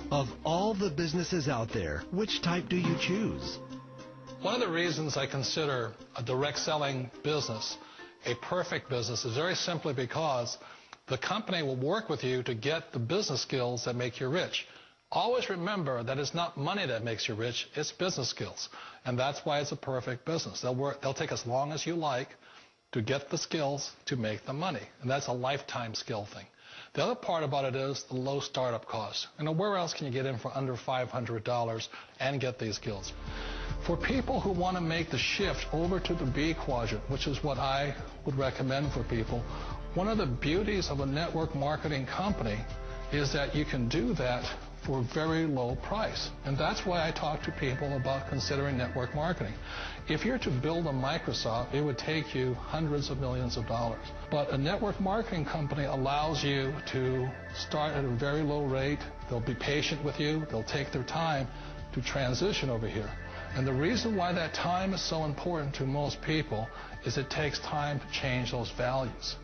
Of all the businesses out there, which type do you choose? One of the reasons I consider a direct selling business a perfect business is very simply because the company will work with you to get the business skills that make you rich. Always remember that it's not money that makes you rich, it's business skills. And that's why it's a perfect business. They'll take as long as you like to get the skills to make the money. And that's a lifetime skill thing. The other part about it is the low startup cost. Where else can you get in for under $500 and get these skills? For people who want to make the shift over to the B quadrant, which is what I would recommend for people, one of the beauties of a network marketing company is that you can do that for a very low price. And that's why I talk to people about considering network marketing. If you're to build a Microsoft, it would take you hundreds of millions of dollars. But a network marketing company allows you to start at a very low rate. They'll be patient with you. They'll take their time to transition over here. And the reason why that time is so important to most people is it takes time to change those values.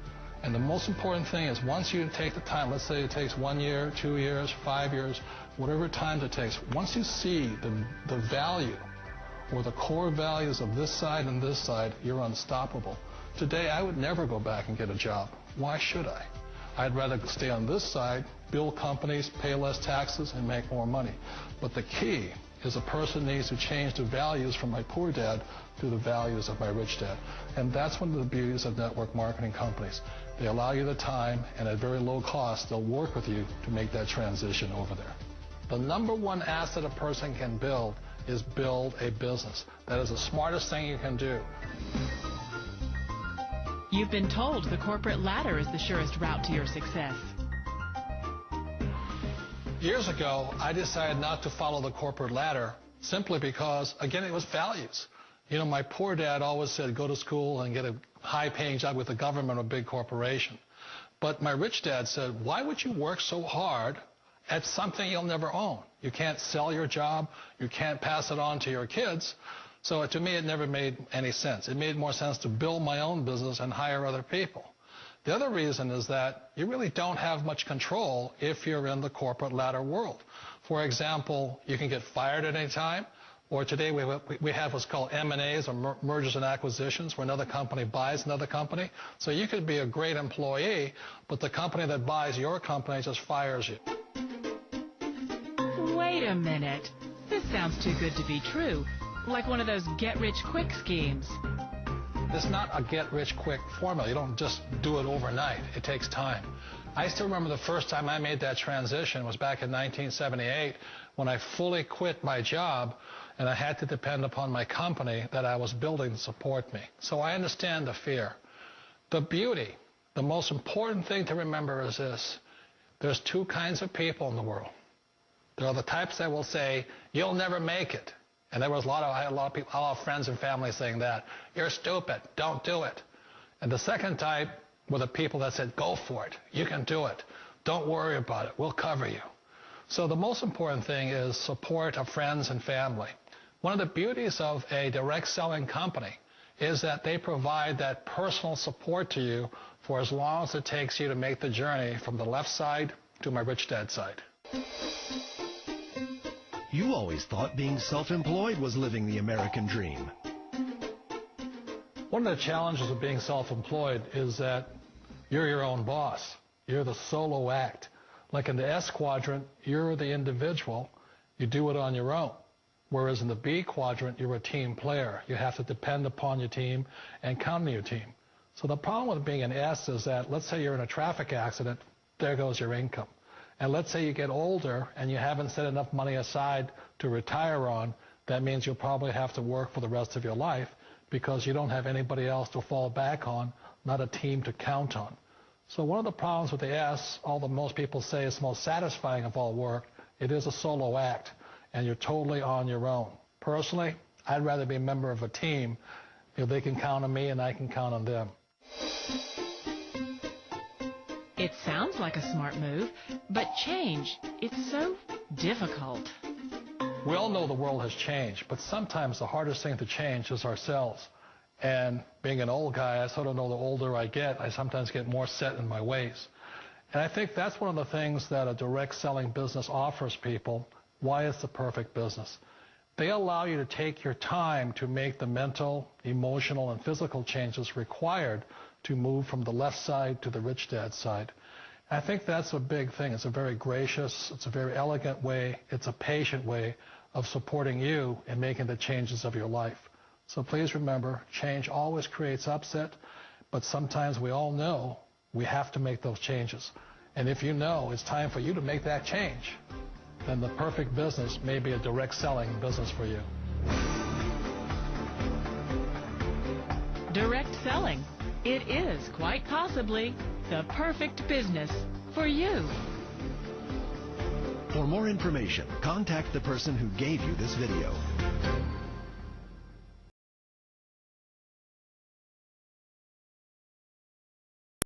And the most important thing is once you take the time, let's say it takes 1 year, 2 years, 5 years, whatever time it takes, once you see the value or the core values of this side and this side, you're unstoppable. Today, I would never go back and get a job. Why should I? I'd rather stay on this side, build companies, pay less taxes, and make more money. But the key is a person needs to change the values from my poor dad to the values of my rich dad. And that's one of the beauties of network marketing companies. They allow you the time, and at very low cost, they'll work with you to make that transition over there. The number one asset a person can build is build a business. That is the smartest thing you can do. You've been told the corporate ladder is the surest route to your success. Years ago, I decided not to follow the corporate ladder simply because, again, it was values. My poor dad always said, go to school and get a high-paying job with the government or a big corporation. But my rich dad said, why would you work so hard at something you'll never own? You can't sell your job. You can't pass it on to your kids. So to me, it never made any sense. It made more sense to build my own business and hire other people. The other reason is that you really don't have much control if you're in the corporate ladder world. For example, you can get fired at any time, or today we have what's called M&As, or mergers and acquisitions, where another company buys another company. So you could be a great employee, but the company that buys your company just fires you. Wait a minute. This sounds too good to be true. Like one of those get-rich-quick schemes. It's not a get-rich-quick formula. You don't just do it overnight. It takes time. I still remember the first time I made that transition was back in 1978 when I fully quit my job and I had to depend upon my company that I was building to support me. So I understand the fear. The beauty, the most important thing to remember is this. There's two kinds of people in the world. There are the types that will say, you'll never make it. And there was I had a lot of people, a lot of friends and family saying that. You're stupid. Don't do it. And the second type were the people that said, go for it. You can do it. Don't worry about it. We'll cover you. So the most important thing is support of friends and family. One of the beauties of a direct selling company is that they provide that personal support to you for as long as it takes you to make the journey from the left side to my rich dad side. You always thought being self-employed was living the American dream. One of the challenges of being self-employed is that you're your own boss. You're the solo act. Like in the S quadrant, you're the individual. You do it on your own. Whereas in the B quadrant, you're a team player. You have to depend upon your team and count on your team. So the problem with being an S is that, let's say you're in a traffic accident, there goes your income. And let's say you get older and you haven't set enough money aside to retire on, that means you'll probably have to work for the rest of your life because you don't have anybody else to fall back on, not a team to count on. So one of the problems with the S, although most people say it's the most satisfying of all work, it is a solo act, and you're totally on your own. Personally, I'd rather be a member of a team. They can count on me and I can count on them. It sounds like a smart move, but change, it's so difficult. We all know the world has changed, but sometimes the hardest thing to change is ourselves. And being an old guy, I sort of know the older I get, I sometimes get more set in my ways. And I think that's one of the things that a direct selling business offers people. Why it's the perfect business? They allow you to take your time to make the mental, emotional, and physical changes required to move from the left side to the rich dad side. I think that's a big thing. It's a very gracious, it's a very elegant way, it's a patient way of supporting you in making the changes of your life. So please remember, change always creates upset, but sometimes we all know we have to make those changes. And if you know it's time for you to make that change, then the perfect business may be a direct selling business for you. Direct selling. It is quite possibly the perfect business for you. For more information, contact the person who gave you this video.